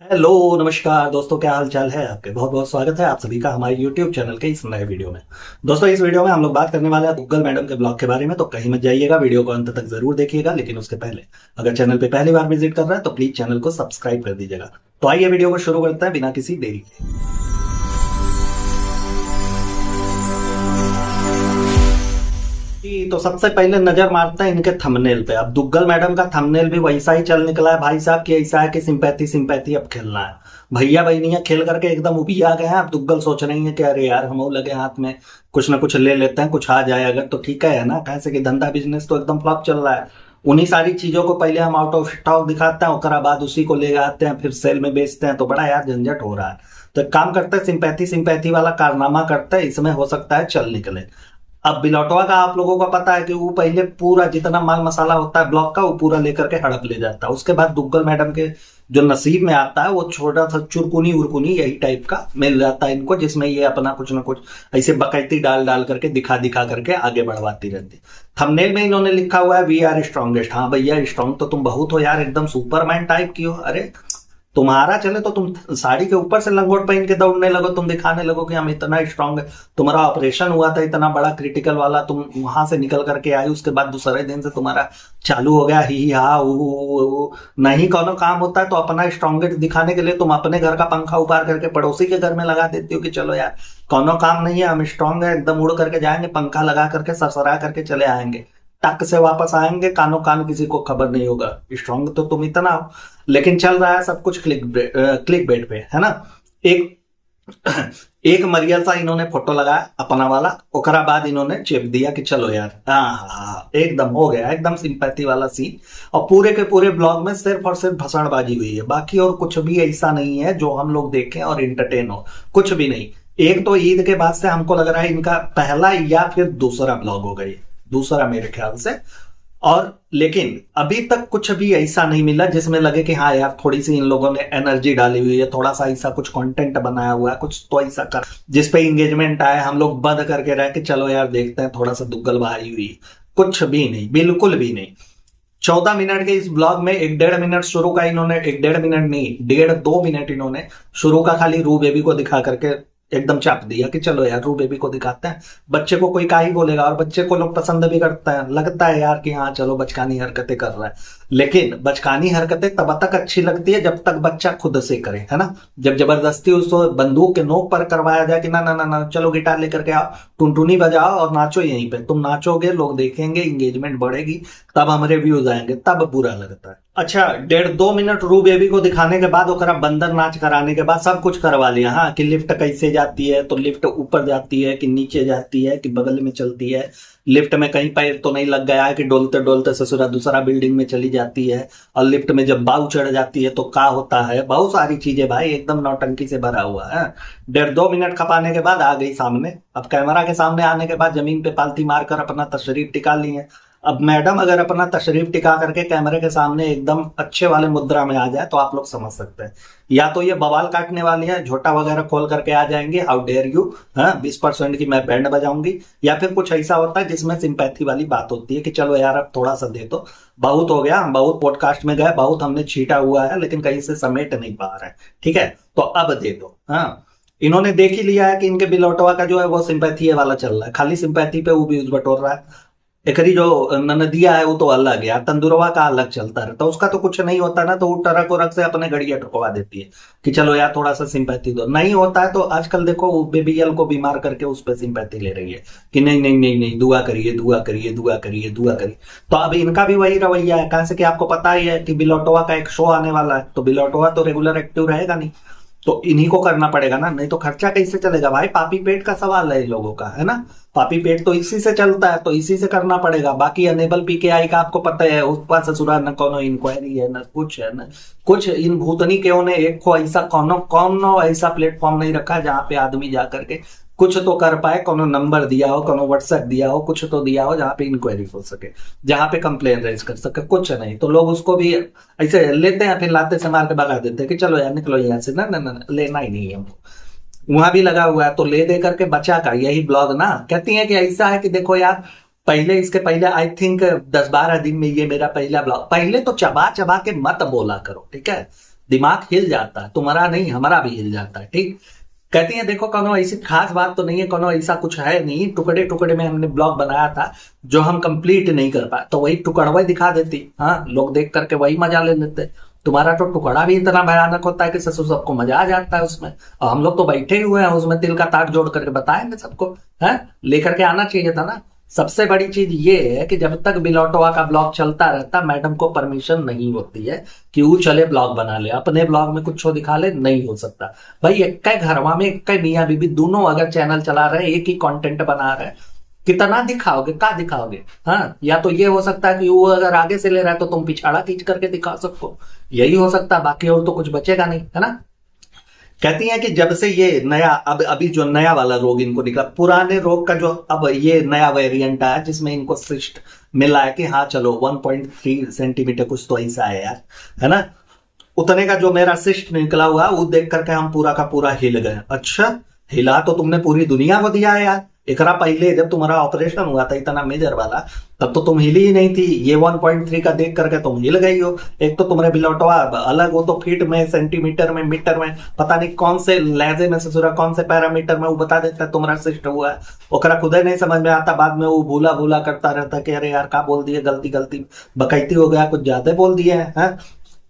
Hello नमस्कार दोस्तों, क्या हाल चाल है आपके। बहुत बहुत स्वागत है आप सभी का हमारे YouTube चैनल के इस नए वीडियो में। दोस्तों, इस वीडियो में हम लोग बात करने वाले हैं गूगल मैडम के ब्लॉग के बारे में, तो कहीं मत जाइएगा, वीडियो को अंत तक जरूर देखिएगा। लेकिन उसके पहले अगर चैनल पे पहली बार विजिट कर रहा है तो प्लीज चैनल को सब्सक्राइब कर दीजिएगा। तो आइए वीडियो को शुरू करते हैं बिना किसी देरी के। तो सबसे पहले नजर मारते हैं इनके थंबनेल पे। अब दुग्गल मैडम का थंबनेल भी वैसा ही चल निकला है भाई साहब, कि ऐसा है कि सिंपैथी सिंपैथी अब खेलना है। भैया बहनिया खेल करके एकदम उबिया गए हैं। अब दुग्गल सोच रही है कि अरे यार हम लगे हाथ में कुछ ना कुछ ले लेते हैं, कुछ आ जाए अगर तो ठीक है ना। कैसे कि धंधा बिजनेस तो एकदम फ्लॉप चल रहा है। उन्हीं सारी चीजों को पहले हम आउट ऑफ स्टॉक दिखाते हैं, उसके बाद उसी को ले आते हैं, फिर सेल में बेचते हैं, तो बड़ा यार झंझट हो रहा है। तो एक काम करते हैं, सिंपैथी सिंपैथी वाला कारनामा करते हैं, इसमें हो सकता है चल निकले। अब बिलौटवा का आप लोगों को पता है कि वो पहले पूरा जितना माल मसाला होता है ब्लॉक का वो पूरा लेकर के हड़प ले जाता है। उसके बाद दुग्गल मैडम के जो नसीब में आता है वो छोटा सा चुरकुनी उरकुनी यही टाइप का मिल जाता है इनको, जिसमें ये अपना कुछ ना कुछ ऐसे बकैती डाल डाल करके दिखा दिखा करके आगे बढ़वाती रहती। थंबनेल में इन्होंने लिखा हुआ है वी आर स्ट्रॉन्गेस्ट। हाँ भैया, स्ट्रॉन्ग तो तुम बहुत हो यार, एकदम सुपरमैन टाइप की हो। अरे तुम्हारा चले तो तुम साड़ी के ऊपर से लंगोट पहन के दौड़ने लगो, तुम दिखाने लगो कि हम इतना स्ट्रांग है। तुम्हारा ऑपरेशन हुआ था इतना बड़ा क्रिटिकल वाला, तुम वहां से निकल करके आई, उसके बाद दूसरे दिन से तुम्हारा चालू हो गया ही हा नहीं कोनो काम होता है तो अपना स्ट्रॉन्गेस्ट दिखाने के लिए तुम अपने घर का पंखा उतार करके पड़ोसी के घर में लगा देती हो कि चलो यार कोनो काम नहीं है, हम स्ट्रांग है, एकदम उड़ करके जाएंगे, पंखा लगा करके सरसरा करके चले आएंगे, टक से वापस आएंगे, कानो कान किसी को खबर नहीं होगा। स्ट्रांग तो तुम इतना हो। लेकिन चल रहा है सब कुछ क्लिक बेट पे, है ना। एक एक मरियल सा इन्होंने फोटो लगाया अपना वाला, ओकरा बाद इन्होंने चिप दिया कि चलो यार हाँ एकदम हो गया, एकदम सिंपैथी वाला सीन। और पूरे के पूरे ब्लॉग में सिर्फ और सिर्फ भसड़बाजी हुई है, बाकी और कुछ भी ऐसा नहीं है जो हम लोग देखें और इंटरटेन हो, कुछ भी नहीं। एक तो ईद के बाद से हमको लग रहा है इनका पहला या फिर दूसरा ब्लॉग हो गई, दूसरा मेरे ख्याल से। और लेकिन अभी तक कुछ भी ऐसा नहीं मिला जिसमें लगे कि हाँ यार थोड़ी सी इन लोगों ने एनर्जी डाली हुई है, थोड़ा सा ऐसा कुछ कंटेंट बनाया हुआ है, कुछ तो ऐसा कर जिसपे इंगेजमेंट आए, हम लोग बंद करके रहे कि चलो यार देखते हैं थोड़ा सा दुग्गल बहारी हुई। कुछ भी नहीं, बिल्कुल भी नहीं। 14 मिनट के इस ब्लॉग में 1.5 मिनट शुरू का इन्होंने, 1.5 मिनट नहीं, 1.5-2 मिनट इन्होंने शुरू का खाली रू बेबी को दिखा करके एकदम चाप दिया कि चलो यार रू बेबी को दिखाते हैं। बच्चे को कोई का ही बोलेगा, और बच्चे को लोग पसंद भी करते हैं, लगता है यार कि हाँ चलो बचकानी हरकतें कर रहा है। लेकिन बचकानी हरकतें तब तक अच्छी लगती है जब तक बच्चा खुद से करे, है ना। जब जबरदस्ती उसको बंदूक के नोक पर करवाया जाए कि ना ना ना ना चलो गिटार लेकर के आओ, टुनटुनी बजाओ और नाचो यहीं पे, तुम नाचोगे, लोग देखेंगे, इंगेजमेंट बढ़ेगी, तब हमारे व्यूज आएंगे, तब बुरा लगता है। अच्छा, 1.5-2 मिनट रू बेबी को दिखाने के बाद ओकरा बंदर नाच कराने के बाद सब कुछ करवा लिया। हाँ, कि लिफ्ट कैसे जाती है, तो लिफ्ट ऊपर जाती है कि नीचे जाती है कि बगल में चलती है, लिफ्ट में कहीं पैर तो नहीं लग गया है कि डोलते डोलते ससुरा दूसरा बिल्डिंग में चली जाती है, और लिफ्ट में जब बाऊ चढ़ जाती है तो क्या होता है, बहुत सारी चीजें भाई एकदम नौटंकी से भरा हुआ है। 1.5-2 मिनट खपाने के बाद आ गई सामने। अब कैमरा के सामने आने के बाद जमीन पे पालती मारकर अपना तशरीफ टिका ली है। अब मैडम अगर अपना तशरीफ टिका करके कैमरे के सामने एकदम अच्छे वाले मुद्रा में आ जाए तो आप लोग समझ सकते हैं, या तो ये बवाल काटने वाली है, झोटा वगैरह खोल करके आ जाएंगे, हाउ डेयर यू, हाँ 20% की मैं बैंड बजाऊंगी, या फिर कुछ ऐसा होता है जिसमें सिंपैथी वाली बात होती है कि चलो यार अब थोड़ा सा दे दो, बहुत हो गया, हम बहुत पॉडकास्ट में गए, बहुत हमने छीटा हुआ है लेकिन कहीं से समेट नहीं पा रहे हैं, ठीक है, तो अब दे दो। हाँ, इन्होंने देख ही लिया है कि इनके बिलौटवा का जो है वो सिंपैथी वाला चल रहा है, खाली सिंपैथी पे वो व्यूज बटोर रहा है। एकरी जो ननदिया है वो तो अलग है यार, तंदुरवा का अलग चलता रहता है, उसका तो कुछ नहीं होता ना, तो वो टरक वरक से अपने गड़िया ठुकवा देती है कि चलो यार थोड़ा सा सिंपैथी दो। नहीं होता है तो आजकल देखो वो बेबीएल को बीमार करके उस पर सिंपैथी ले रही है कि नहीं नहीं नहीं नहीं दुआ करिए दुआ करिए दुआ करिए दुआ करिए। तो अब इनका भी वही रवैया है, कहां से कि आपको पता ही है कि बिलौटवा का एक शो आने वाला है, तो बिलौटवा तो रेगुलर एक्टिव रहेगा नहीं, तो इन्हीं को करना पड़ेगा ना, नहीं तो खर्चा कैसे चलेगा भाई। पापी पेट का सवाल है इन लोगों का, है ना, पापी पेट तो इसी से चलता है, तो इसी से करना पड़ेगा। बाकी अनेबल पीकेआई का आपको पता है, उस पर ससुराल न कोनो इंक्वायरी है न कुछ है, न कुछ। इन भूतनी के ने एक को ऐसा कोनो ऐसा प्लेटफॉर्म नहीं रखा जहां पे आदमी जा करके कुछ तो कर पाए, कोनो नंबर दिया हो, कोनो व्हाट्सएप दिया हो, कुछ तो दिया हो जहां पे इंक्वायरी हो सके, जहां पे कंप्लेन रेज कर सके, कुछ नहीं। तो लोग उसको भी ऐसे लेते हैं, फिर लाते से मार के भगा देते हैं कि चलो यार निकलो यहाँ से, ना ना ना लेना ही नहीं है हमको। वहां भी लगा हुआ है तो ले दे करके बचा का यही ब्लॉग ना। कहती है कि ऐसा है कि देखो यार पहले, इसके पहले आई थिंक 10-12 दिन में ये मेरा पहला ब्लॉग, पहले तो चबा चबा के मत बोला करो, ठीक है। दिमाग हिल जाता है, तुम्हारा नहीं हमारा भी हिल जाता है। ठीक, कहती है देखो कोनो ऐसी खास बात तो नहीं है, कोनो ऐसा कुछ है नहीं, टुकड़े टुकड़े में हमने ब्लॉग बनाया था जो हम कंप्लीट नहीं कर पाए, तो वही टुकड़वा ही दिखा देती। हाँ, लोग देख करके वही मजा ले लेते। तुम्हारा तो टुकड़ा भी इतना भयानक होता है कि ससुर सबको मजा आ जाता है उसमें, और हम लोग तो बैठे ही हुए हैं उसमें, तिल का ताक जोड़ करके बताएंगे सबको। है, लेकर के आना चाहिए था ना। सबसे बड़ी चीज ये है कि जब तक बिलौटवा का ब्लॉग चलता रहता, मैडम को परमिशन नहीं होती है कि वो चले ब्लॉग बना ले, अपने ब्लॉग में कुछ दिखा ले, नहीं हो सकता भाई। एक घरवा में एक मियाँ बीबी दोनों अगर चैनल चला रहे, एक ही कंटेंट बना रहे, कितना दिखाओगे, क्या दिखाओगे? हाँ, या तो ये हो सकता है कि वो अगर आगे से ले रहा है तो तुम पिछाड़ा खींच करके दिखा सको, यही हो सकता है, बाकी और तो कुछ बचेगा नहीं, है ना। कहती हैं कि जब से ये नया अभी जो नया वाला रोग इनको निकला, पुराने रोग का जो अब ये नया वेरिएंट आया जिसमें इनको सिस्ट मिला है कि हाँ चलो 1.3 सेंटीमीटर कुछ तो ऐसा है यार, है ना, उतने का जो मेरा सिस्ट निकला हुआ वो देख करके हम पूरा का पूरा हिल गए। अच्छा, हिला तो तुमने पूरी दुनिया को दिया है यार। एकरा पहले जब तुम्हारा ऑपरेशन हुआ था इतना मेजर वाला, तब तो तुम हिली ही नहीं थी। ये 1.3 का देख करके तुम हिल गई हो। एक तो तुम्हारे बिलौटवा अलग, वो तो फीट में, सेंटीमीटर में, मीटर में, पता नहीं कौन से लहजे में ससुरा कौन से पैरामीटर में वो बता देता है तुम्हारा सिस्ट हुआ है। ओकरा खुद नहीं समझ में आता, बाद में वो भूला भूला करता रहता कि अरे यार का बोल दिए, गलती बकैती हो गया, कुछ ज्यादा बोल दिए हैं।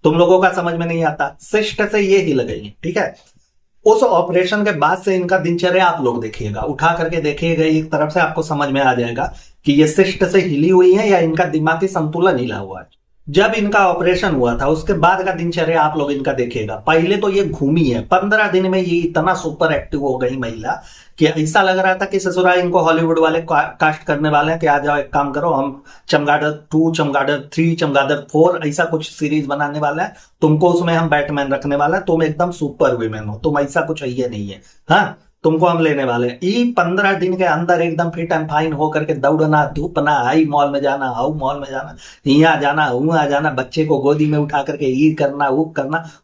तुम लोगों का समझ में नहीं आता। सिस्ट से ये हिल गई है, ठीक है। उस ऑपरेशन के बाद से इनका दिनचर्या आप लोग देखिएगा, उठा करके देखिएगा, एक तरफ से आपको समझ में आ जाएगा कि ये सिस्ट से हिली हुई है या इनका दिमागी संतुलन हिला हुआ है। जब इनका ऑपरेशन हुआ था उसके बाद का दिनचर्या आप लोग इनका देखिएगा। पहले तो ये घूमी है, 15 दिन में ये इतना सुपर एक्टिव हो गई महिला कि ऐसा लग रहा था कि ससुराल इनको हॉलीवुड वाले कास्ट करने वाले हैं कि आ जाओ एक काम करो, हम चमगादड़ 2, चमगादड़ 3, चमगादड़ 4 ऐसा कुछ सीरीज बनाने वाला है, तुमको उसमें हम बैटमैन रखने वाला है, तुम एकदम सुपर वुमेन हो, तुम ऐसा कुछ ये नहीं है। हाँ, तुमको हम लेने वाले हैं। ये 15 दिन के अंदर एकदम फिट एंड फाइन होकर के दौड़ना, धूपना, आई मॉल में जाना, हाउ मॉल में जाना, यहाँ जाना, वहां जाना, बच्चे को गोदी में उठा करके ये करना,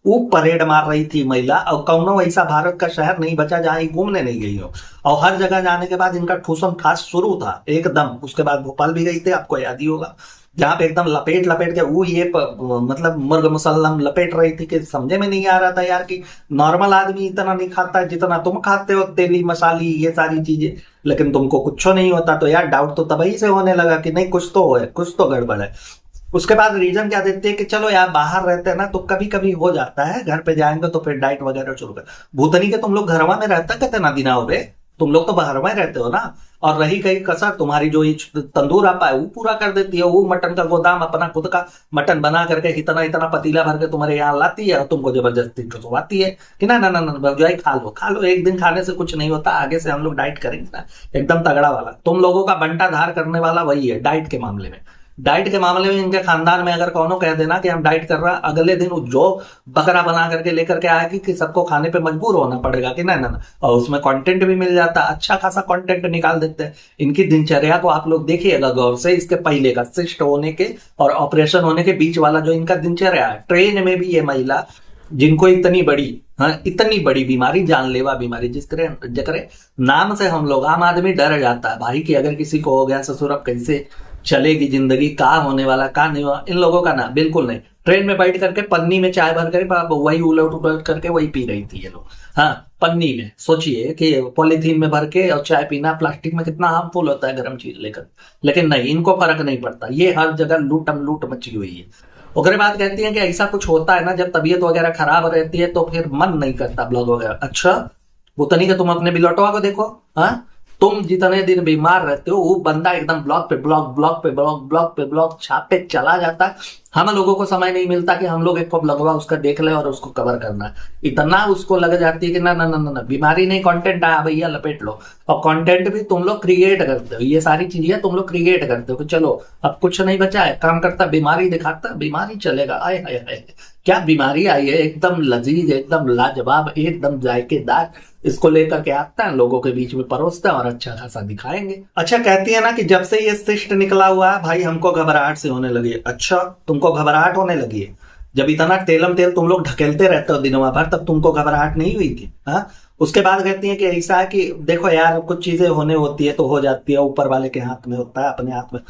वो परेड मार रही थी महिला। और कौनो ऐसा भारत का शहर नहीं बचा जहां ये घूमने नहीं गई हो। और हर जगह जाने के बाद इनका ठूसम ठास शुरू था एकदम। उसके बाद भोपाल भी गई थे, आपको याद ही होगा, जहां पे एकदम लपेट के वो ये मतलब मुर्ग मुसल्लम लपेट रही थी कि समझे में नहीं आ रहा था यार कि नॉर्मल आदमी इतना नहीं खाता है जितना तुम खाते हो, तेली मसाली ये सारी चीजें, लेकिन तुमको कुछ नहीं होता। तो यार डाउट तो तभी से होने लगा कि नहीं कुछ तो है, कुछ तो गड़बड़ है। उसके बाद रीजन क्या देते हैं कि चलो यार बाहर रहते हैं ना तो कभी कभी हो जाता है, घर पे जाएंगे तो फिर डाइट वगैरह शुरू कर। भूतनी के तुम लोग घरवा में रहता कहते ना दिना हो गए, तुम लोग तो बाहर में रहते हो ना। और रही कहीं कसर, तुम्हारी जो तंदूर आपा है वो पूरा कर देती है। वो मटन का गोदाम अपना खुद का मटन बना करके इतना इतना पतीला भर के तुम्हारे यहाँ लाती है और तुमको जबरदस्ती ठुसवाती है कि ना ना ना ना भौजाई खा लो। एक दिन खाने से कुछ नहीं होता, आगे से हम लोग डाइट करेंगे ना एकदम तगड़ा वाला। तुम लोगों का बंटा धार करने वाला वही है डाइट के मामले में। डाइट के मामले में इनके खानदान में अगर कौनो कह देना कि हम डाइट कर रहा, अगले दिन जो बकरा बना करके लेकर के आएगी कि सबको खाने पे मजबूर होना पड़ेगा कि ना। और उसमें कंटेंट भी मिल जाता, अच्छा खासा कंटेंट निकाल देते हैं। इनकी दिनचर्या को आप लोग देखिएगा गौर से, इसके पहले का सिस्ट होने के और ऑपरेशन होने के बीच वाला जो इनका दिनचर्या है। ट्रेन में भी ये महिला जिनको इतनी बड़ी बीमारी, जानलेवा बीमारी जिसके नाम से हम लोग आम आदमी डर जाता है भाई कि अगर किसी को हो गया ससुर अब कैसे चलेगी जिंदगी, का होने वाला का नहीं हुआ। इन लोगों का ना बिल्कुल नहीं। ट्रेन में बैठ करके पन्नी में चाय भर करके वही उलट करके वही पी रही थी ये लोग। हाँ, पन्नी में। सोचिए कि पॉलीथीन में भर के और चाय पीना प्लास्टिक में कितना हार्मफुल होता है गर्म चीज लेकर, लेकिन नहीं, इनको फर्क नहीं पड़ता। ये हर जगह लूट मची हुई है। उसके बाद कहती है कि ऐसा कुछ होता है ना जब तबीयत वगैरह खराब रहती है तो फिर मन नहीं करता ब्लॉग वगैरह। अच्छा, वो तनी का तुम अपने बिलौटवा को देखो। हाँ, तुम जितने दिन बीमार रहते हो वो बंदा एकदम ब्लॉग पे ब्लॉग छापे चला जाता है। हम लोगों को समय नहीं मिलता कि हम लोग एक को ब्लॉगवा उसका देख ले और उसको कवर करना। इतना उसको लग जाती है कि ना बीमारी नहीं, कंटेंट आया भैया लपेट लो। और कंटेंट भी तुम लोग क्रिएट करते हो, ये सारी चीजें तुम लोग क्रिएट करते हो कि चलो अब कुछ नहीं बचा है, काम करता बीमारी दिखाता, बीमारी चलेगा। आए हाय क्या बीमारी आई है, एकदम लजीज, एकदम लाजवाब, एकदम जायकेदार। इसको लेकर के आता है लोगों के बीच में परोसते हैं और अच्छा खासा दिखाएंगे। अच्छा, कहती है ना कि जब से ये सिस्ट निकला हुआ है भाई हमको घबराहट से होने लगी है। अच्छा, तुमको घबराहट होने लगी है? जब इतना तेलम तेल तुम लोग ढकेलते रहते हो दिनों भर तब तुमको घबराहट नहीं हुई थी? हाँ, उसके बाद कहती है कि ऐसा है कि देखो यार कुछ चीजें होने होती है तो हो जाती है, ऊपर वाले के हाथ में होता है, अपने हाथ में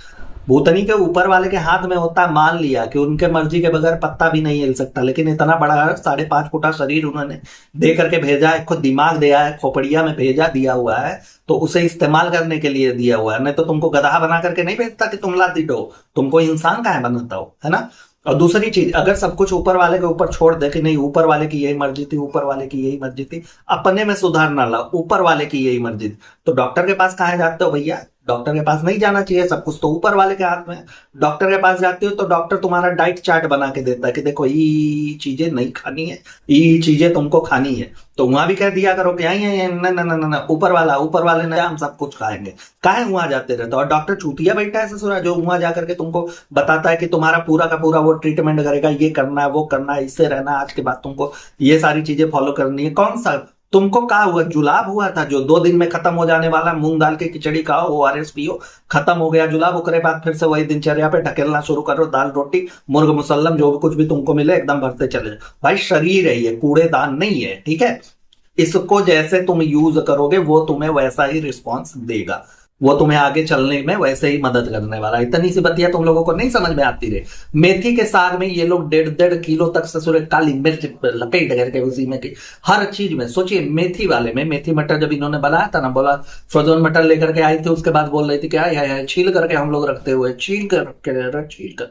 भूतनी के ऊपर वाले के हाथ में होता है, मान लिया कि उनके मर्जी के बगैर पत्ता भी नहीं हिल सकता, लेकिन इतना बड़ा 5.5 फुटा शरीर उन्होंने दे करके भेजा है, खुद दिमाग दिया है, खोपड़िया में भेजा दिया हुआ है, तो उसे इस्तेमाल करने के लिए दिया हुआ है। नहीं तो तुमको गधा बना करके नहीं भेजता कि तुम लादी दो, तुमको इंसान का है बनाता हो, है ना। और दूसरी चीज, अगर सब कुछ ऊपर वाले के ऊपर छोड़ दे कि नहीं ऊपर वाले की यही मर्जी थी, ऊपर वाले की यही मर्जी थी, अपने में सुधार ना ला, ऊपर वाले की यही मर्जी थी, तो डॉक्टर के पास कहाँ जाते हो भैया? डॉक्टर के पास नहीं जाना चाहिए, सब कुछ तो ऊपर वाले के हाथ में है। डॉक्टर के पास जाते हो तो डॉक्टर तुम्हारा डाइट चार्ट बना के देता है कि देखो ये चीजें नहीं खानी है, ये चीजें तुमको खानी है, तो वहां भी कह दिया करो कि यही ना ना ना ना, ऊपर वाले ने हम सब कुछ खाएंगे। काहे वहां जाते रहते हो? और डॉक्टर चूतिया बैठा है ससुरा, जो वहां जाकर के तुमको बताता है कि तुम्हारा पूरा का पूरा वो ट्रीटमेंट करेगा, ये करना है, वो करना है, इससे रहना है, आज के बाद तुमको ये सारी चीजें फॉलो करनी है। कौन सा तुमको क्या हुआ? जुलाब हुआ था जो 2 दिन में खत्म हो जाने वाला, मूंग दाल की खिचड़ी खाओ, ORS पियो, खत्म हो गया जुलाब। उसके बाद फिर से वही दिनचर्या पे ढकेलना शुरू करो, दाल रोटी मुर्ग मुसल्लम जो भी कुछ भी तुमको मिले एकदम भरते चले जाओ। भाई शरीर है ये, कूड़ेदान नहीं है, ठीक है। इसको जैसे तुम यूज करोगे वो तुम्हें वैसा ही रिस्पॉन्स देगा, वो तुम्हें आगे चलने में वैसे ही मदद करने वाला। इतनी सी बतिया तुम लोगों को नहीं समझ में आती रहे। मेथी के साग में ये लोग 1.5 किलो तक ससुर काली मिर्च लपेट करके उसी में की हर चीज में। सोचिए मेथी वाले में, मेथी मटर जब इन्होंने बनाया था ना, बोला फ्रोजन मटर लेकर के आई थी, उसके बाद बोल रही थी कि आय छील करके हम लोग रखते हुए, छील कर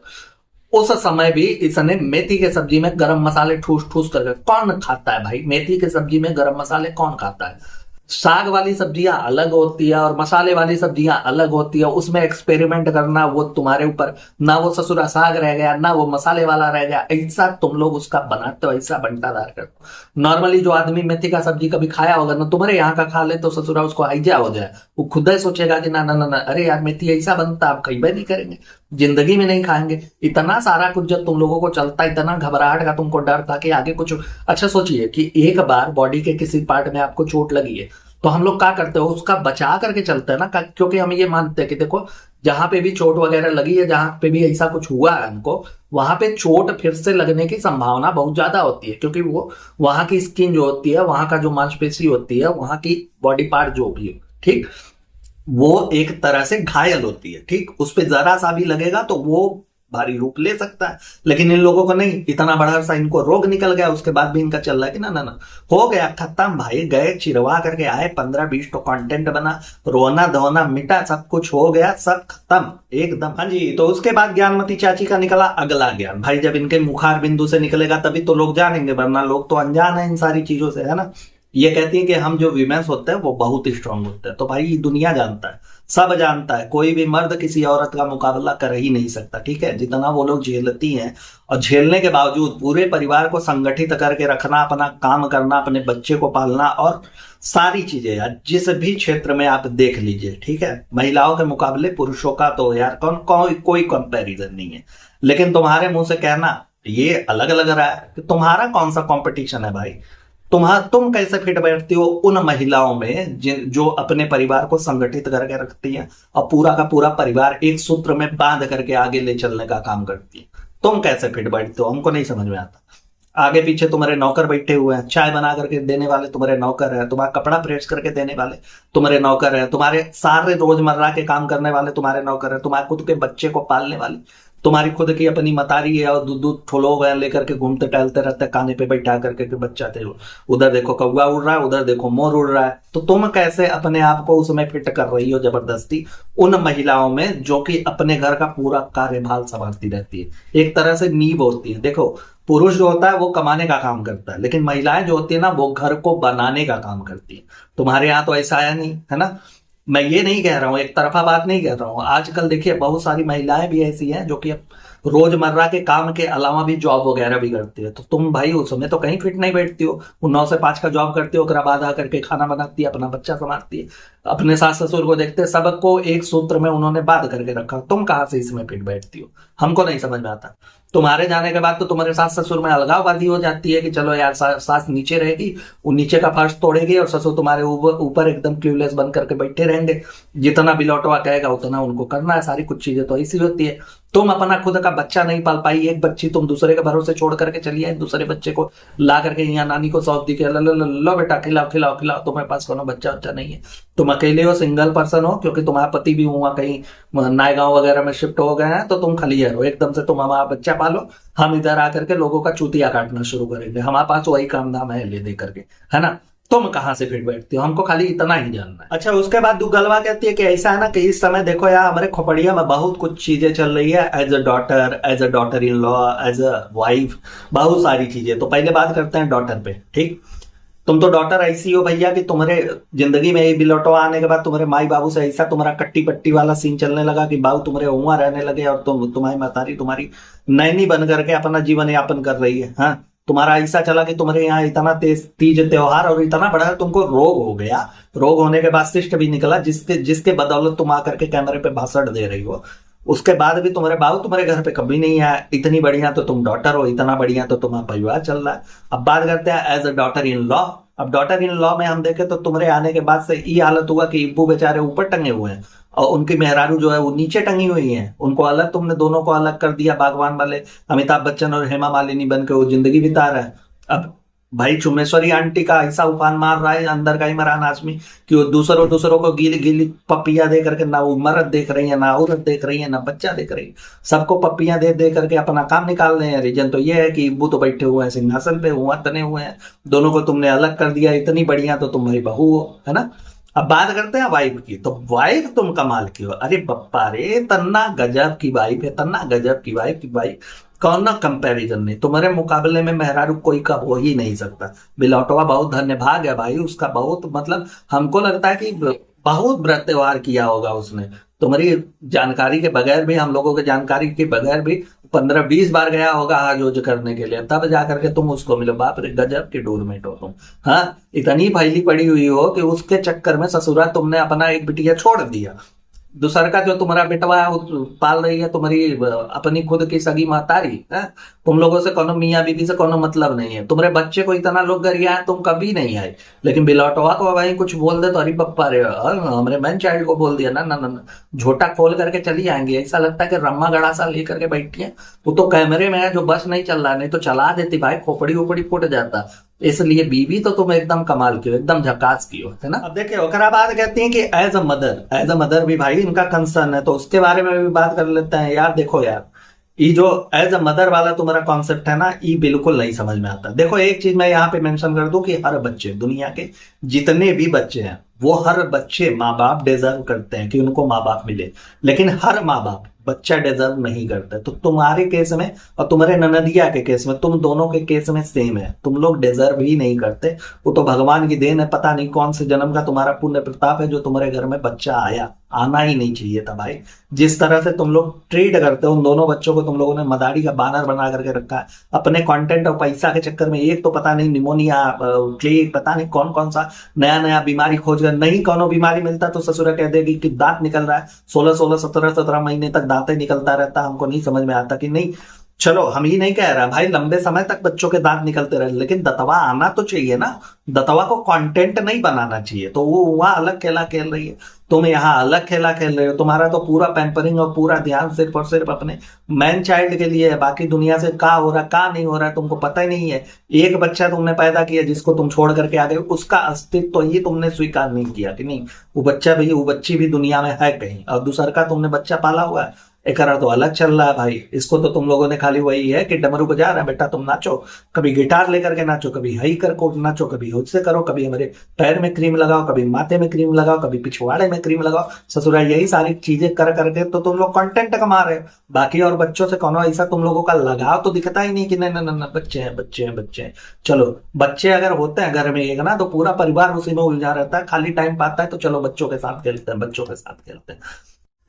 उस समय भी इसने मेथी के सब्जी में गरम मसाले ठूस ठूस करके, कौन खाता है भाई मेथी के सब्जी में गरम मसाले, कौन खाता है? साग वाली सब्जियां अलग होती है और मसाले वाली सब्जियां अलग होती है, उसमें एक्सपेरिमेंट करना वो तुम्हारे ऊपर। ना वो ससुरा साग रह गया, ना वो मसाले वाला रह गया, ऐसा तुम लोग उसका बनाते हो, ऐसा बंटादार करते हो। नॉर्मली जो आदमी मेथी का सब्जी कभी खाया होगा ना, तुम्हारे यहाँ का खा ले तो ससुरा उसको आइडिया हो जाए, वो खुद ही सोचेगा कि ना ना ना, अरे यार मेथी ऐसा बनता, आप कहीं भी नहीं करेंगे, जिंदगी में नहीं खाएंगे। इतना सारा कुछ जब तुम लोगों को चलता, इतना घबराहट का तुमको डर था कि आगे कुछ। अच्छा सोचिए कि एक बार बॉडी के किसी पार्ट में आपको चोट लगी है, तो हम लोग क्या करते हो, उसका बचा करके चलते हैं ना, क्योंकि हम ये मानते हैं कि देखो जहां पे भी चोट वगैरह लगी है, जहां पे भी ऐसा कुछ हुआ है हमको, वहां पे चोट फिर से लगने की संभावना बहुत ज्यादा होती है, क्योंकि वो वहां की स्किन जो होती है, वहां का जो मांसपेशी होती है, वहां की बॉडी पार्ट जो भी हो, ठीक, वो एक तरह से घायल होती है, ठीक। उस पर जरा सा भी लगेगा तो वो भारी रूप ले सकता है, लेकिन इन लोगों को नहीं, इतना बड़ा सा इनको रोग निकल गया, उसके बाद भी इनका चल रहा है कि ना ना ना, हो गया खत्म भाई, गए चिरवा करके आए, 15-20 तो कंटेंट बना, रोना धोना मिटा, सब कुछ हो गया, सब खत्म एकदम। हाँ जी, तो उसके बाद ज्ञानमती चाची का निकला अगला ज्ञान। भाई जब इनके मुखार बिंदु से निकलेगा तभी तो लोग जानेंगे, वरना लोग तो अनजान है इन सारी चीजों से, है ना। ये कहती है कि हम जो वीमेंस होते हैं वो बहुत ही स्ट्रांग होते हैं, तो भाई ये दुनिया जानता है, सब जानता है, कोई भी मर्द किसी औरत का मुकाबला कर ही नहीं सकता, ठीक है। जितना वो लोग झेलती हैं, और झेलने के बावजूद पूरे परिवार को संगठित करके रखना, अपना काम करना, अपने बच्चे को पालना, और सारी चीजें यार जिस भी क्षेत्र में आप देख लीजिए, ठीक है, महिलाओं के मुकाबले पुरुषों का तो यार कोई कंपैरिजन नहीं है। लेकिन तुम्हारे मुंह से कहना ये अलग लग रहा है कि तुम्हारा कौन सा कंपटीशन है भाई। तुम कैसे फिट बैठती हो उन महिलाओं में जो अपने परिवार को संगठित करके रखती हैं और पूरा का पूरा परिवार एक सूत्र में बांध करके आगे ले चलने का काम करती है। तुम कैसे फिट बैठते हो, हमको नहीं समझ में आता। आगे पीछे तुम्हारे नौकर बैठे हुए हैं, चाय बना करके देने वाले तुम्हारे नौकर है, तुम्हारा कपड़ा प्रेस करके देने वाले तुम्हारे नौकर है, तुम्हारे सारे रोजमर्रा के काम करने वाले तुम्हारे नौकर है, तुम्हारे खुद के बच्चे को पालने वाले तुम्हारी खुद की अपनी मतारी है, और दूध ठोलो गए लेकर के घूमते टहलते रहते, काने पे बैठा करके कि बच्चा थे, उधर देखो कौवा उड़ रहा है, उधर देखो मोर उड़ रहा है। तो तुम कैसे अपने आप को उसमें फिट कर रही हो जबरदस्ती उन महिलाओं में जो कि अपने घर का पूरा कार्यभार संभालती रहती है, एक तरह से नींव होती है। देखो पुरुष जो होता है वो कमाने का काम करता है, लेकिन महिलाएं जो होती है ना वो घर को बनाने का काम करती है। तुम्हारे यहाँ तो ऐसा आया नहीं, है ना। मैं ये नहीं कह रहा हूं, एक तरफा बात नहीं कह रहा हूं। आजकल देखिए बहुत सारी महिलाएं भी ऐसी हैं जो कि रोजमर्रा के काम के अलावा भी जॉब वगैरह भी करती है। तो तुम भाई उसमें तो कहीं फिट नहीं बैठती हो। वो 9 से 5 का जॉब करती हो, उसके बाद आकर के खाना बनाती है, अपना बच्चा संभालती है, अपने सास ससुर को देखते, सबको एक सूत्र में उन्होंने बांध करके रखा। तुम कहां से इसमें फिट बैठती हो, हमको नहीं समझ में आता। तुम्हारे जाने के बाद तो तुम्हारे सास ससुर में अलगाववादी हो जाती है कि चलो यार सास नीचे रहेगी, वो नीचे का फर्श तोड़ेगी, और ससुर तुम्हारे ऊपर एकदम क्यूलेस बन करके बैठे रहेंगे। जितना बिलौटवा कहेगा उतना उनको करना है, सारी कुछ चीजें तो ऐसी होती है। तुम अपना खुद का बच्चा नहीं पाल पाई, एक बच्ची तुम दूसरे के भरोसे छोड़ करके चली आई, दूसरे बच्चे को ला करके यहाँ नानी को सौंप दी के लो लो लो लो बेटा खिलाओ खिलाओ खिलाओ, तुम्हारे पास कोनो बच्चा बच्चा नहीं है, तुम अकेले हो, सिंगल पर्सन हो, क्योंकि तुम्हारा पति भी हुआ कहीं नायगांव वगैरह में शिफ्ट हो गए हैं, तो तुम क्लियर हो एकदम से, तुम हमारा बच्चा पालो, हम इधर आकर के लोगों का चूतिया काटना शुरू करेंगे, हमारे पास वही काम धाम है ले दे करके, है ना। तुम कहां से फिर बैठती हो, हमको खाली इतना ही जानना है। अच्छा, उसके बाद दुगलवा कहती है कि ऐसा है ना कि इस समय देखो यार हमारे खोपड़िया में बहुत कुछ चीजें चल रही है, as a daughter in law, as a wife, बहुत सारी चीजें। तो पहले बात करते हैं डॉटर पे, ठीक। तुम तो डॉटर ऐसी हो भैया कि तुम्हारे जिंदगी में बिलौटवा आने के बाद तुम्हारे माई बाबू से ऐसा तुम्हारा कट्टी पट्टी वाला सीन चलने लगा कि बाबू तुम्हारे उमा रहने लगे और तुम्हारी मतारी तुम्हारी नैनी बन करके अपना जीवन यापन कर रही है। हाँ, तुम्हारा ऐसा चला कि तुम्हारे यहाँ इतना तीज त्योहार और इतना बड़ा तुमको रोग हो गया, रोग होने के बाद शिष्ट भी निकला, जिसके बदौलत तुम आकर के कैमरे पे भाषण दे रही हो। उसके बाद भी तुम्हारे बाबू तुम्हारे घर पे कभी नहीं आया। इतनी बढ़िया तो तुम डॉटर हो, इतना बढ़िया तो तुम्हारा परिवार चल रहा है। अब बात करते हैं as a daughter in law. अब डॉटर इन लॉ में हम देखें तो तुम्हारे आने के बाद से ये हालत हुआ कि इब्बू बेचारे ऊपर टंगे हुए हैं और उनकी मेहरारू जो है वो नीचे टंगी हुई है। उनको अलग, तुमने दोनों को अलग कर दिया। बागवान वाले अमिताभ बच्चन और हेमा मालिनी बन के वो जिंदगी बिता रहा है। अब भाई चुमेश्वरी आंटी का ऐसा उफान मार रहा है अंदर का ही मरान आदमी कि वो दूसरों को गीली गीली पप्पिया दे करके, ना वो मर्द देख रही है, ना औरत देख रही है, ना बच्चा देख रही है, सबको पप्पियां दे दे करके अपना काम निकाल रहे हैं। रीजन तो ये है कि इब्बू तो बैठे हुए हैं सिंहासन पे, हुआ तने हुए हैं, दोनों को तुमने अलग कर दिया। इतनी बढ़िया तो तुम्हारी बहू हो, है ना। अब बात करते हैं वाइफ की। तो वाइफ तुम कमाल की हो, अरे बप्पा रे, तन्ना गजब की वाइफ है, तन्ना गजब की वाइफ की वाइफ, कौन ना कंपैरिजन नहीं। तुम्हारे मुकाबले में मेहरारू कोई का हो ही नहीं सकता। बिलौटवा बहुत धन्यभाग है भाई उसका, बहुत मतलब हमको लगता है कि बहुत व्रत त्योहार किया होगा उसने। तुम्हारी जानकारी के बगैर भी, हम लोगों के जानकारी के बगैर भी 15-20 बार गया होगा हाज ओज करने के लिए, तब जाकर के तुम उसको मिलो। बाप रे, गजब की डोरमेट हो तुम। हाँ, इतनी फैली पड़ी हुई हो कि उसके चक्कर में ससुरा तुमने अपना एक बिटिया छोड़ दिया। दूसर का जो तुम्हारा बेटवा है वो पाल रही है तुम्हारी अपनी खुद की सगी महतारी है। तुम लोगों से कोनो मियाँ बीबी से कोनो मतलब नहीं है। तुम्हारे बच्चे को इतना लोग गरिया है, तुम कभी नहीं आए। लेकिन बिलौटवा को भाई कुछ बोल दे तो अरे बप्पा रे, हमारे मैन चाइल्ड को बोल दिया ना ना ना, झोटा खोल करके चली आएंगे। ऐसा लगता है कि रम्मा गड़ा सा लेकर के बैठी है। वो तो कैमरे में है जो बस नहीं चल रहा, नहीं तो चला देती भाई, खोपड़ी उपड़ी फूट जाता। इसलिए बीवी तो तुम एकदम कमाल की हो, एकदम झकास की हो, है ना। अब देखिए ओकरा बाद कहती हैं कि एज अ मदर भी भाई इनका कंसर्न है, तो उसके बारे में भी बात कर लेते हैं। यार देखो यार, ये जो एज अ मदर वाला तुम्हारा कॉन्सेप्ट है ना, ये बिल्कुल नहीं समझ में आता। देखो एक चीज मैं यहाँ पे मेंशन कर दूं कि हर बच्चे, दुनिया के जितने भी बच्चे हैं, वो हर बच्चे माँ बाप डिजर्व करते हैं कि उनको माँ बाप मिले, लेकिन हर माँ बाप बच्चा डिजर्व नहीं करता। तो तुम्हारे केस में और तुम्हारे ननदिया के केस में, तुम दोनों के केस में सेम है, तुम लोग डिजर्व ही नहीं करते। वो तो भगवान की देन है, पता नहीं कौन से जन्म का तुम्हारा पुण्य प्रताप है जो तुम्हारे घर में बच्चा आया। आना ही नहीं चाहिए था भाई। जिस तरह से तुम लोग ट्रीट करते हो उन दोनों बच्चों को, तुम लोगों ने मदारी का बानर बना करके रखा है अपने कंटेंट और पैसा के चक्कर में। एक तो पता नहीं निमोनिया, पता नहीं कौन कौन सा नया नया बीमारी खोज कर, नहीं कोनो बीमारी मिलता तो ससुरा कह देगी कि दांत निकल रहा है, 16 17 महीने तक दांत निकलता रहता। हमको नहीं समझ में आता कि नहीं, चलो हम ही नहीं कह रहा भाई, लंबे समय तक बच्चों के दांत निकलते रहे, लेकिन दतवा आना तो चाहिए ना। दतवा को कंटेंट नहीं बनाना चाहिए। तो वो वहां अलग खेला खेल रही है, तुम यहाँ अलग खेला खेल रहे हो। तुम्हारा तो पूरा पैम्परिंग और पूरा ध्यान सिर्फ और सिर्फ अपने मैन चाइल्ड के लिए है। बाकी दुनिया से क्या हो रहा है क्या नहीं हो रहा है तुमको पता ही नहीं है। एक बच्चा तुमने पैदा किया जिसको तुम छोड़ करके आ गए, उसका अस्तित्व तो ही तुमने स्वीकार नहीं किया कि नहीं वो बच्चा भी, वो बच्ची भी दुनिया में है कहीं, और दूसर का तुमने बच्चा पाला हुआ है। एक तो अलग चल रहा है भाई। इसको तो तुम लोगों ने खाली वही है कि डमरू बजा रहा है बेटा तुम नाचो, कभी गिटार लेकर के नाचो, कभी हई कर को नाचो, कभी हुद से करो, कभी हमारे पैर में क्रीम लगाओ, कभी माथे में क्रीम लगाओ, कभी पिछवाड़े में क्रीम लगाओ। ससुरा यही सारी चीजें कर करके तो तुम लोग कंटेंट कमा रहे हो। बाकी और बच्चों से कोनो ऐसा तुम लोगों का लगाव तो दिखता ही नहीं कि नहीं नहीं नहीं बच्चे हैं बच्चे हैं बच्चे हैं। चलो बच्चे अगर होते हैं घर में एक ना, तो पूरा परिवार उसी में उलझा रहता है। खाली टाइम पाता है तो चलो बच्चों के साथ खेलते हैं, बच्चों के साथ खेलते हैं।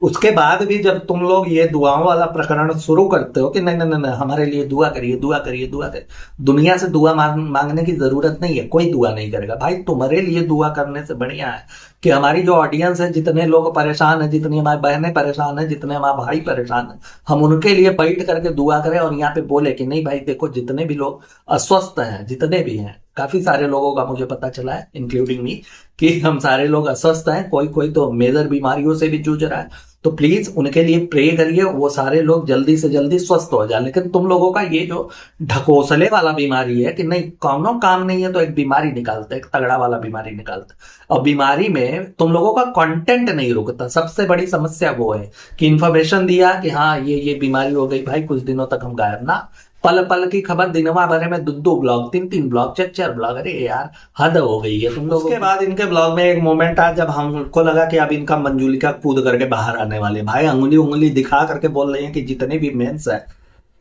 उसके बाद भी जब तुम लोग ये दुआओं वाला प्रकरण शुरू करते हो कि नहीं नहीं नहीं हमारे लिए दुआ करिए दुआ करिए दुआ करिए, दुनिया से दुआ मांगने की जरूरत नहीं है, कोई दुआ नहीं करेगा भाई। तुम्हारे लिए दुआ करने से बढ़िया है कि हमारी जो ऑडियंस है, जितने लोग परेशान है, जितनी हमारी बहनें परेशान है, जितने हमारे भाई परेशान है, हम उनके लिए बैठ करके दुआ करें और यहाँ पे बोले कि नहीं भाई देखो जितने भी लोग अस्वस्थ हैं, जितने भी हैं, काफी सारे लोगों का मुझे पता चला है इंक्लूडिंग मी कि हम सारे लोग अस्वस्थ हैं, कोई कोई तो मेजर बीमारियों से भी जूझ रहा है। तो प्लीज उनके लिए प्रे करिए, वो सारे लोग जल्दी से जल्दी स्वस्थ हो जाए। लेकिन तुम लोगों का ये जो ढकोसले वाला बीमारी है कि नहीं कौनो काम नहीं है तो एक बीमारी निकालते, एक तगड़ा वाला बीमारी निकालते, और बीमारी में तुम लोगों का कंटेंट नहीं रुकता। सबसे बड़ी समस्या वो है कि इन्फॉर्मेशन दिया कि हाँ ये बीमारी हो गई, भाई कुछ दिनों तक हम गायब ना, पल पल की खबर, दिनवा भरे में दो ब्लॉग, तीन ब्लॉग, चार ब्लॉग, अरे यार हद हो गई है तुम लोग। उसके बाद इनके ब्लॉग में एक मोमेंट आया जब हमको लगा कि अब इनका मंजूलिका कूद करके बाहर आने वाले, भाई अंगुली उंगली दिखा करके बोल रहे हैं कि जितने भी मेंस है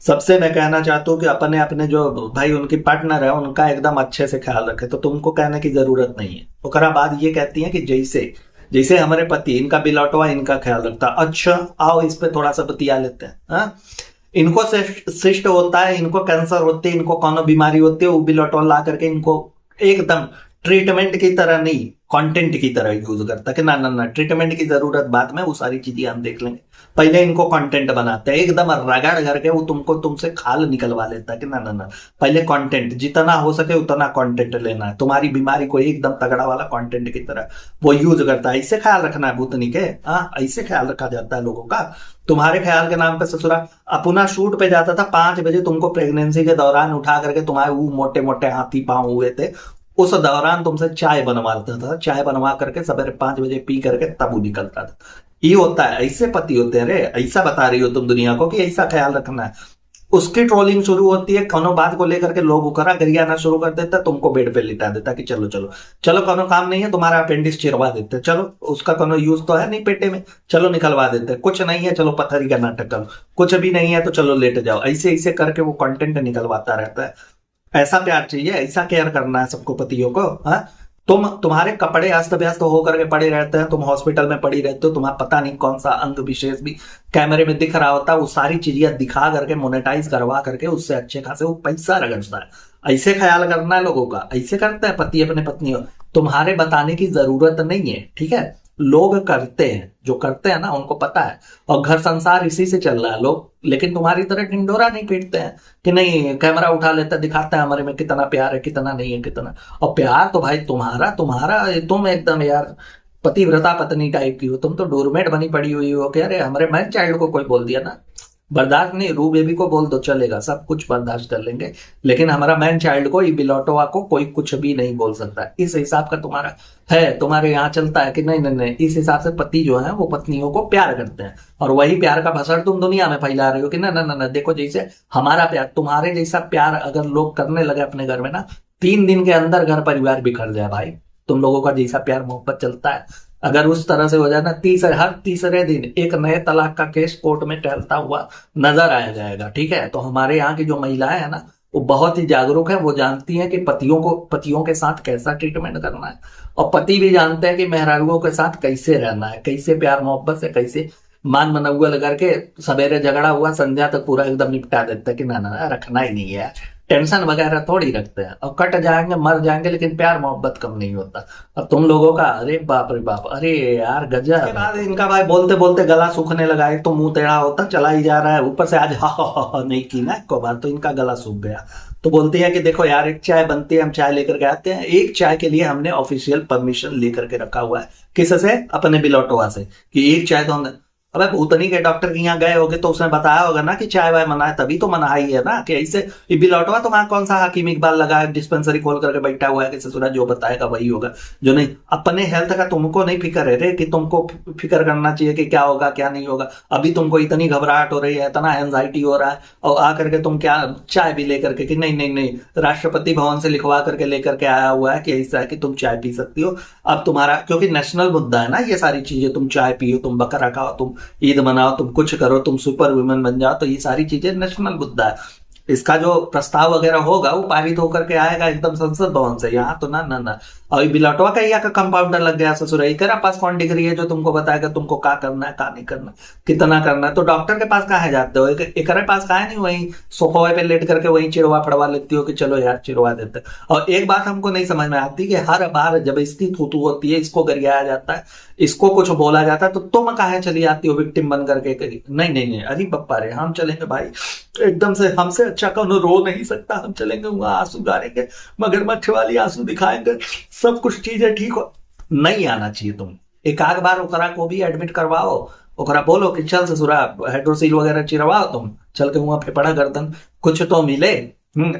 सबसे मैं कहना चाहता हूँ कि अपने अपने जो भाई उनकी पार्टनर है उनका एकदम अच्छे से ख्याल रखे। तो तुमको कहने की जरूरत नहीं है। ओकरा बाद ये कहती है कि जैसे जैसे हमारे पति इनका बिलौटवा इनका ख्याल रखता। अच्छा आओ इस पे थोड़ा सा बतिया लेते हैं। हाँ, इनको शिष्ट होता है, इनको कैंसर होती है, इनको कौन बीमारी होती है, वो बिलौटवा ला करके इनको एकदम ट्रीटमेंट की तरह नहीं कंटेंट की तरह यूज करता कि ना ट्रीटमेंट की जरूरत बाद में, वो सारी चीजें हम देख लेंगे, पहले इनको कंटेंट बनाते हैं एकदम रगड़ करके, वो तुमसे खाल निकलवा लेता है कि ना पहले कंटेंट जितना हो सके उतना कंटेंट लेना है, तुम्हारी बीमारी को एकदम तगड़ा वाला कंटेंट की तरह वो यूज करता है। ऐसे ख्याल रखना है भूतनी के। हाँ, ऐसे ख्याल रखा जाता है लोगों का। तुम्हारे ख्याल के नाम पे ससुरा अपना शूट पे जाता था 5 बजे, तुमको प्रेगनेंसी के दौरान उठा करके, तुम्हारे वो मोटे मोटे हाथी पांव हुए थे, उस दौरान तुमसे चाय बनवाता था, चाय बनवा करके सवेरे 5 बजे पी करके तब वो निकलता था। ये होता है, ऐसे पति होते हैं रे। ऐसा बता रही हो तुम दुनिया को कि ऐसा ख्याल रखना है। उसकी ट्रोलिंग शुरू होती है, कोनो बात को लेकर के लोग उकरा गरियाना शुरू कर देता है, तुमको बेड पे लिटा देता कि चलो चलो चलो कोनो काम नहीं है, तुम्हारा अपेंडिक्स चिरवा देते, चलो उसका कोनो यूज तो है नहीं पेटे में, चलो निकलवा देते, कुछ नहीं है चलो पत्थरी का नाटक करो, कुछ भी नहीं है तो चलो लेट जाओ। ऐसे ऐसे करके वो कंटेंट निकलवाता रहता है। ऐसा प्यार चाहिए, ऐसा केयर करना है सबको पतियों को। हाँ, तुम्हारे कपड़े अस्त व्यस्त होकर के पड़े रहते हैं, तुम हॉस्पिटल में पड़ी रहते हो, तुम्हारा पता नहीं कौन सा अंग विशेष भी कैमरे में दिख रहा होता है, वो सारी चीजें दिखा करके मोनेटाइज करवा करके उससे अच्छे खासे वो पैसा रगड़ता है। ऐसे ख्याल करना है लोगों का। ऐसे करते हैं पति अपने पत्नियों, तुम्हारे बताने की जरूरत नहीं है, ठीक है। लोग करते हैं, जो करते हैं ना उनको पता है, और घर संसार इसी से चल रहा है लोग। लेकिन तुम्हारी तरह ढिंडोरा नहीं पीटते हैं कि नहीं कैमरा उठा लेता है, दिखाता है हमारे में कितना प्यार है, कितना नहीं है, कितना। और प्यार तो भाई तुम्हारा तुम एकदम यार पतिव्रता पत्नी टाइप की हो, तुम तो डोरमेट बनी पड़ी हुई हो कि अरे हमारे मैन चाइल्ड को कोई बोल दिया ना, बर्दाश्त नहीं, रू बेबी को बोल दो चलेगा, सब कुछ बर्दाश्त कर लेंगे, लेकिन हमारा मैन चाइल्ड को, बिलौटवा को कोई कुछ भी नहीं बोल सकता। इस हिसाब का तुम्हारा है, तुम्हारे यहाँ चलता है कि नहीं। इस हिसाब से पति जो है वो पत्नियों को प्यार करते हैं, और वही प्यार का भसड़ तुम दुनिया में फैला रहे हो कि ना देखो जैसे हमारा प्यार, तुम्हारे जैसा प्यार अगर लोग करने लगे अपने घर में ना, 3 दिन के अंदर घर परिवार बिखर जाए भाई। तुम लोगों का जैसा प्यार मोहब्बत चलता है, अगर उस तरह से हो जाए ना, हर तीसरे दिन एक नए तलाक का केस कोर्ट में टहलता हुआ नजर आया जाएगा, ठीक है। तो हमारे यहाँ की जो महिलाएं है ना वो बहुत ही जागरूक है, वो जानती हैं कि पतियों के साथ कैसा ट्रीटमेंट करना है, और पति भी जानते हैं कि मेहरारुओं के साथ कैसे रहना है, कैसे प्यार मोहब्बत से, कैसे मान मनौवा लगा के सवेरे झगड़ा हुआ संध्या तक पूरा एकदम निपटा देता है कि ना रखना ही नहीं है, टेंशन वगैरह थोड़ी रखते हैं, और कट जाएंगे मर जाएंगे, लेकिन प्यार मोहब्बत कम नहीं होता। और तुम लोगों का अरे बाप रे बाप, अरे यार गजब। उसके बाद इनका भाई बोलते बोलते गला सूखने लगा, एक तो मुंह टेढ़ा होता चला ही जा रहा है, ऊपर से आज हा नहीं की ना को बार, तो इनका गला सूख गया। तो बोलती है कि देखो यार एक चाय बनती है, हम चाय लेकर के आते हैं, एक चाय के लिए हमने ऑफिशियल परमिशन लेकर के रखा हुआ है, किससे? अपने बिलौटवा से, कि एक चाय तो हमने, अबे भूतनी के डॉक्टर के यहाँ गए होगे तो उसने बताया होगा ना कि चाय वाय मना है, तभी तो मना ही है ना, कि ऐसे बिलौटवा तो वहां कौन सा हकीम इकबाल लगा है, डिस्पेंसरी खोल करके बैठा हुआ है कि ससुरा जो बताएगा वही होगा, जो नहीं। अपने हेल्थ का तुमको नहीं फिक्र है रे, कि तुमको फिक्र करना चाहिए कि क्या होगा क्या नहीं होगा। अभी तुमको इतनी घबराहट हो रही है, इतना एंजाइटी हो रहा है, और आकर के तुम क्या चाय भी लेकर के कि नहीं राष्ट्रपति भवन से लिखवा करके लेकर के आया हुआ है कि ऐसा है कि तुम चाय पी सकती हो। अब तुम्हारा क्योंकि नेशनल मुद्दा है ना ये सारी चीजें, तुम चाय पियो, तुम बकरा खाओ, तुम ईद मनाओ, तुम कुछ करो, तुम सुपर वुमेन बन जाओ, तो ये सारी चीजें नेशनल मुद्दा है। इसका जो प्रस्ताव वगैरह होगा वो पारित होकर के आएगा एकदम संसद भवन से, यहाँ तो ना। और बिलौटवा का यहाँ का कंपाउंडर लग गया ससुराई, तेरा पास कौन डिग्री है जो तुमको बताएगा तुमको क्या करना है क्या नहीं करना, कितना करना है। तो डॉक्टर के पास कहाँ जाते हो, एक पास कहा नहीं, वहीं सोफे पे लेट करके वहीं चिड़वा फड़वा लेती हो कि चलो यार चिड़वा देते। और एक बात हमको नहीं समझ में आती कि हर बार जब इसकी थूथू होती है, इसको गरियाया जाता है, इसको कुछ बोला जाता है, तो तुम कहाँ चली आती हो विक्टिम बन करके, नहीं अरे बप्पा रे हम चलेंगे भाई, एकदम से हमसे अच्छा कौन रो नहीं सकता, हम चलेंगे वहां आंसू गाड़ेंगे, मगरमच्छ वाली आंसू दिखाएंगे, सब कुछ चीजें ठीक हो। नहीं आना चाहिए तुम, एक आध बार उकरा को भी एडमिट करवाओ, ओकरा बोलो कि चल ससुरा हाइड्रोसील वगैरह चिरवाओ, तुम चल के वहां फेफड़ा गर्दन कुछ तो मिले।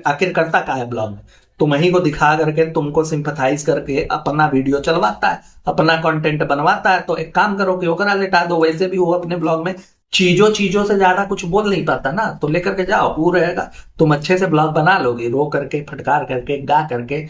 आखिर करता का है ब्लॉग में? तुम ही को दिखा करके, तुमको सिंपथाइज करके अपना वीडियो चलवाता है, अपना कंटेंट बनवाता है। तो एक काम करो कि ओकरा लेटा दो। वैसे भी वो अपने ब्लॉग में चीजों से ज्यादा कुछ बोल नहीं पाता ना, तो लेकर के जाओ, वो रहेगा। तुम अच्छे से ब्लॉग बना लोगे, रो करके, फटकार करके, गा करके,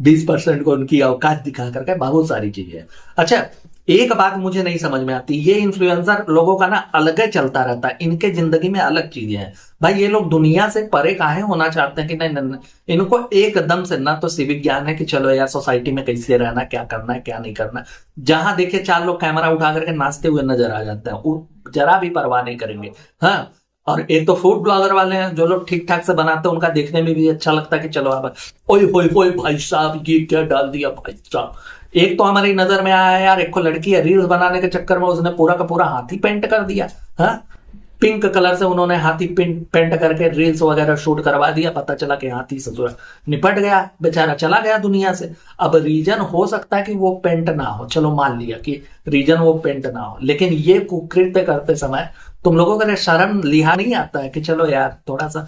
20% को उनकी औकात दिखा करके, बहुत सारी चीजें। अच्छा, एक बात मुझे नहीं समझ में आती, ये इन्फ्लुएंसर लोगों का ना अलग ही चलता रहता है, इनके जिंदगी में अलग चीजें हैं। भाई ये लोग दुनिया से परे काहे होना चाहते हैं कि नहीं, नहीं, नहीं। इनको एकदम से ना तो सिविक ज्ञान है कि चलो यार सोसाइटी में कैसे रहना, क्या करना है, क्या नहीं करना। जहां देखे 4 लोग कैमरा उठा करके नाचते हुए नजर आ जाते हैं, वो जरा भी परवाह नहीं करेंगे। हाँ, और एक तो फूड ब्लॉगर वाले हैं जो लोग ठीक ठाक से बनाते हैं, उनका देखने में भी अच्छा लगता है कि चलो आप, ओए ओए ओए भाई साहब ये क्या डाल दिया भाई साहब। एक तो हमारी नजर में आया यार, एक को लड़की है, रील्स बनाने के चक्कर में उसने पूरा का पूरा हाथी पेंट कर दिया। हाँ, पिंक कलर से उन्होंने हाथी पेंट करके रील्स वगैरह शूट करवा दिया। पता चला कि हाथी ससुरा निपट गया, बेचारा चला गया दुनिया से। अब रीजन हो सकता है कि वो पेंट ना हो, चलो मान लिया कि रीजन वो पेंट ना हो, लेकिन ये कुकृत्य करते समय तुम लोगों को शर्म लिहा नहीं आता है कि चलो यार थोड़ा सा।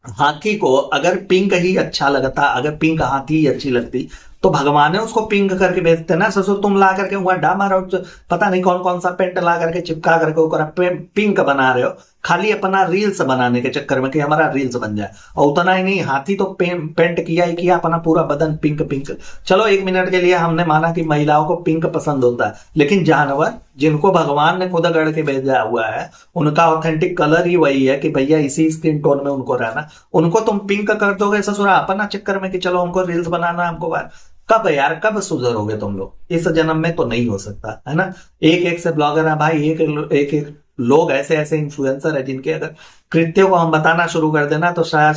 हाथी को अगर पिंक ही अच्छा लगता, अगर पिंक हाथी ही अच्छी लगती, तो भगवान ने उसको पिंक करके भेजते ना। ससुर तुम ला करके वहां डामा रहो, पता नहीं कौन कौन सा पेंट ला करके चिपका करके ओकरा पिंक बना रहे हो, खाली अपना रील्स बनाने के चक्कर में कि हमारा रील्स बन जाए। और उतना ही नहीं, हाथी तो पेंट किया ही किया, अपना पूरा बदन पिंक पिंक। चलो 1 मिनट के लिए हमने माना कि महिलाओं को पिंक पसंद होता है, लेकिन जानवर जिनको भगवान ने खुद गढ़ के भेजा हुआ है, उनका ऑथेंटिक कलर ही वही है कि भैया इसी स्किन टोन में उनको रहना, उनको तुम पिंक कर दोगे ससुरा अपना चक्कर में कि चलो हमको रील्स बनाना, हमको बार। कब यार, कब सुधरोगे तुम लोग? इस जन्म में तो नहीं हो सकता है ना। एक एक से ब्लॉगर है भाई, एक लोग ऐसे ऐसे इन्फ्लुएंसर है जिनके अगर कृत्यों को हम बताना शुरू कर देना तो शायद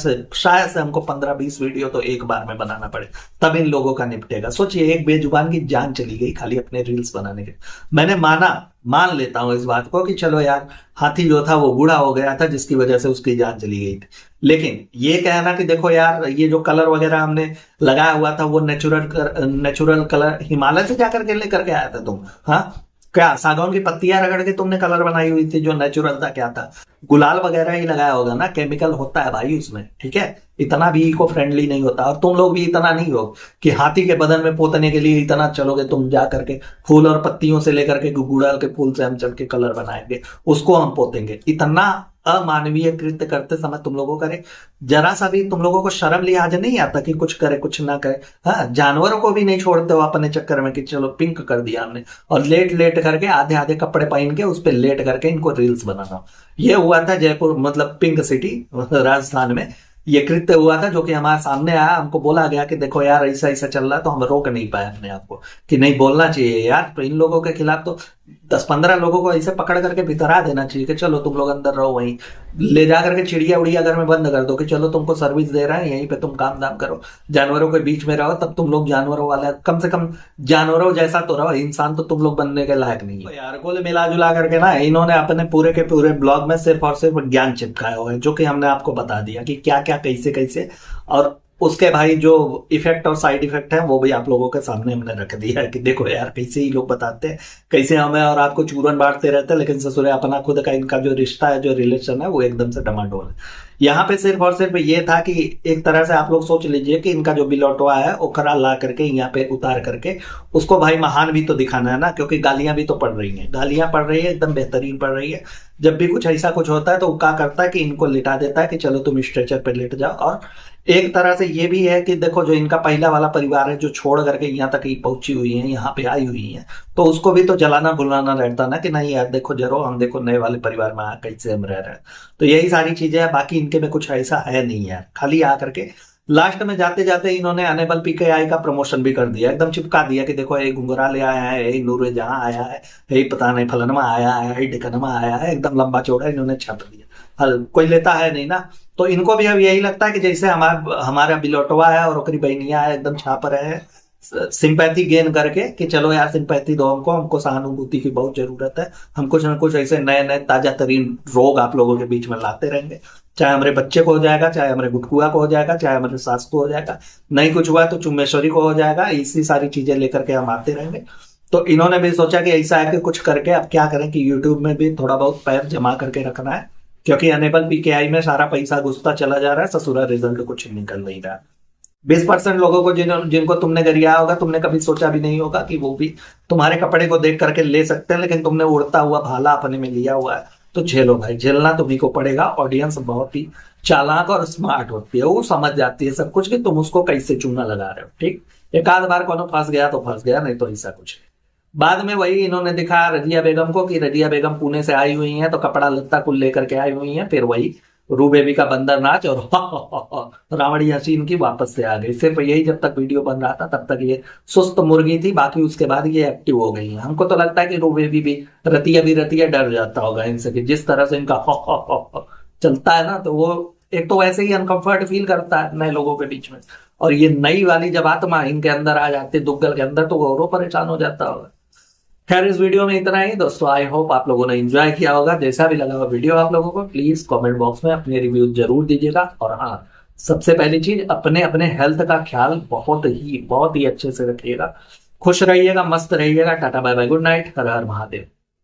से हमको 15-20 वीडियो तो एक बार में बनाना पड़े, तब इन लोगों का निपटेगा। सोचिए, एक बेजुबान की जान चली गई खाली अपने रील्स बनाने के। मैंने मान लेता हूं इस बात को कि चलो यार, हाथी जो था वो बूढ़ा हो गया था जिसकी वजह से उसकी जान चली गई थी। लेकिन ये कहना कि देखो यार, ये जो कलर वगैरह हमने लगाया हुआ था वो नेचुरल कलर हिमालय से जाकर के लेकर के आया था तुम? हाँ, क्या सागौन की पत्तियां रगड़ के तुमने कलर बनाई हुई थी? जो नेचुरल था क्या था? गुलाल वगैरह ही लगाया होगा ना, केमिकल होता है भाई उसमें, ठीक है। इतना भी इको फ्रेंडली नहीं होता, और तुम लोग भी इतना नहीं हो कि हाथी के बदन में पोतने के लिए इतना चलोगे तुम जा करके। फूल और पत्तियों से लेकर के गुड़ाल के फूल से हम चल के कलर बनाएंगे, उसको हम पोतेंगे। इतना अमानवीय कृत्य करते समय तुम लोगों करे जरा सा भी तुम लोगों को शर्म लिहाज नहीं आता कि कुछ करे कुछ ना करे? हाँ, जानवरों को भी नहीं छोड़ते हो अपने चक्कर में कि चलो पिंक कर दिया हमने, और लेट करके आधे आधे कपड़े पहन के उस पर लेट करके इनको रील्स बनाना। ये हुआ था जयपुर, मतलब पिंक सिटी राजस्थान में ये कृत्य हुआ था, जो कि हमारे सामने आया। हमको बोला गया कि देखो यार ऐसा ऐसा चल रहा है, तो हम रोक नहीं पाए अपने आप को कि नहीं बोलना चाहिए यार। तो इन लोगों के खिलाफ तो 10-15 लोगों को ऐसे पकड़ करके भितरा देना चाहिए कि चलो तुम लोग अंदर रहो, वहीं ले जा करके चिड़िया उड़िया घर में बंद कर दो कि चलो तुमको सर्विस दे रहे हैं, यहीं पे तुम काम दाम करो, जानवरों के बीच में रहो, तब तुम लोग जानवरों वाला, कम से कम जानवरों जैसा तो रहो, इंसान तो तुम लोग बनने के लायक नहीं है। तो यार कुल मिला जुला करके ना, इन्होंने अपने पूरे के पूरे ब्लॉग में सिर्फ और सिर्फ ज्ञान चिपकाया हुआ है, जो कि हमने आपको बता दिया कि क्या क्या कैसे कैसे, और उसके भाई जो इफेक्ट और साइड इफेक्ट है वो भी आप लोगों के सामने हमने रख दिया है कि देखो यार कैसे ही लोग बताते हैं, कैसे हमें और आपको चूरन बांटते रहते हैं, लेकिन ससुरे अपना खुद का इनका जो रिश्ता है, जो रिलेशन है, वो एकदम से डमाडोल है। यहाँ पे सिर्फ और सिर्फ ये था कि एक तरह से आप लोग सोच लीजिए कि इनका जो बिलौटवा है ओखरा ला करके यहाँ पे उतार करके उसको भाई महान भी तो दिखाना है ना, क्योंकि गालियां भी तो पड़ रही हैं, गालियां पड़ रही है, एकदम बेहतरीन पड़ रही है। जब भी कुछ ऐसा कुछ होता है तो वो क्या करता है कि इनको लिटा देता है कि चलो तुम स्ट्रेचर पे लेट जाओ। और एक तरह से ये भी है कि देखो जो इनका पहला वाला परिवार है जो छोड़ करके यहाँ तक ही पहुंची हुई है, यहाँ पे आई हुई है, तो उसको भी तो जलाना भुलाना रहता ना कि नहीं यार देखो जरो हम देखो नए वाले परिवार में आ कैसे हम रह रहे हैं। तो यही सारी चीजें है, बाकी इनके में कुछ ऐसा है नहीं यार। खाली आ करके लास्ट में जाते जाते इन्होंने अनेबल पीकेआई का प्रमोशन भी कर दिया, एकदम चिपका दिया कि देखो ये घुंघरा ले आया है, ये नूरे जहां आया है, ये पता नहीं फलनमा आया है, ये ढिकनमा आया है, एकदम लंबा चौड़ा इन्होंने छाप दिया। कोई लेता है नहीं ना, तो इनको भी अब यही लगता है कि जैसे हमारा बिलोटवा है और ओकरी बहनिया है, एकदम छाप रहे हैं सिंपैथी गेन करके कि चलो यार सिंपैथी दो हमको सहानुभूति की बहुत जरूरत है, हम कुछ ना कुछ ऐसे नए नए ताजा तरीन रोग आप लोगों के बीच में लाते रहेंगे, चाहे हमारे बच्चे को हो जाएगा, चाहे हमारे गुटकुआ को हो जाएगा, चाहे हमारे सास को हो जाएगा, नहीं कुछ हुआ तो चुम्बेश्वरी को हो जाएगा, इसी सारी चीजें लेकर के हम आते रहेंगे। तो इन्होंने भी सोचा कि ऐसा है कि कुछ करके अब क्या करें कि यूट्यूब में भी थोड़ा बहुत पैर जमा करके रखना है, क्योंकि अनेबल पीकेआई में सारा पैसा घुसता चला जा रहा है, ससुरा रिजल्ट कुछ निकल नहीं रहा। 20% लोगों को जिनको तुमने गरिया होगा, तुमने कभी सोचा भी नहीं होगा कि वो भी तुम्हारे कपड़े को देख करके ले सकते हैं, लेकिन तुमने उड़ता हुआ भाला अपने में लिया हुआ है। तो झेलो भाई, झेलना तुम्ही को पड़ेगा। ऑडियंस बहुत ही चालाक और स्मार्ट होती है, वो समझ जाती है सब कुछ कि तुम उसको कैसे चूना लगा रहे हो। ठीक, एक आध बार कोनो फंस गया तो फंस गया, नहीं तो ऐसा कुछ नहीं। बाद में वही इन्होंने दिखाया रजिया बेगम को कि रजिया बेगम पुणे से आई हुई हैं, तो कपड़ा लत्ता कुल लेकर के आई हुई हैं। फिर वही रू बेबी का बंदर नाच और रावड़ी हसीन की वापस से आ गई। सिर्फ यही जब तक वीडियो बन रहा था तब तक ये सुस्त मुर्गी थी, बाकी उसके बाद ये एक्टिव हो गई है। हमको तो लगता है कि रू बेबी भी रतिया डर जाता होगा इनसे, कि जिस तरह से इनका चलता है ना, तो वो एक तो वैसे ही अनकंफर्ट फील करता है नए लोगों के बीच में, और ये नई वाली जब आत्मा इनके अंदर आ जाती है दुग्गल के अंदर, तो वो और परेशान हो जाता होगा। खैर, इस वीडियो में इतना ही दोस्तों। आई होप आप लोगों ने एंजॉय किया होगा। जैसा भी लगा हुआ वीडियो आप लोगों को, प्लीज कमेंट बॉक्स में अपने रिव्यू जरूर दीजिएगा। और हाँ, सबसे पहली चीज, अपने अपने हेल्थ का ख्याल बहुत ही अच्छे से रखिएगा। खुश रहिएगा, मस्त रहिएगा। Tata bye bye, good night, हर हर महादेव।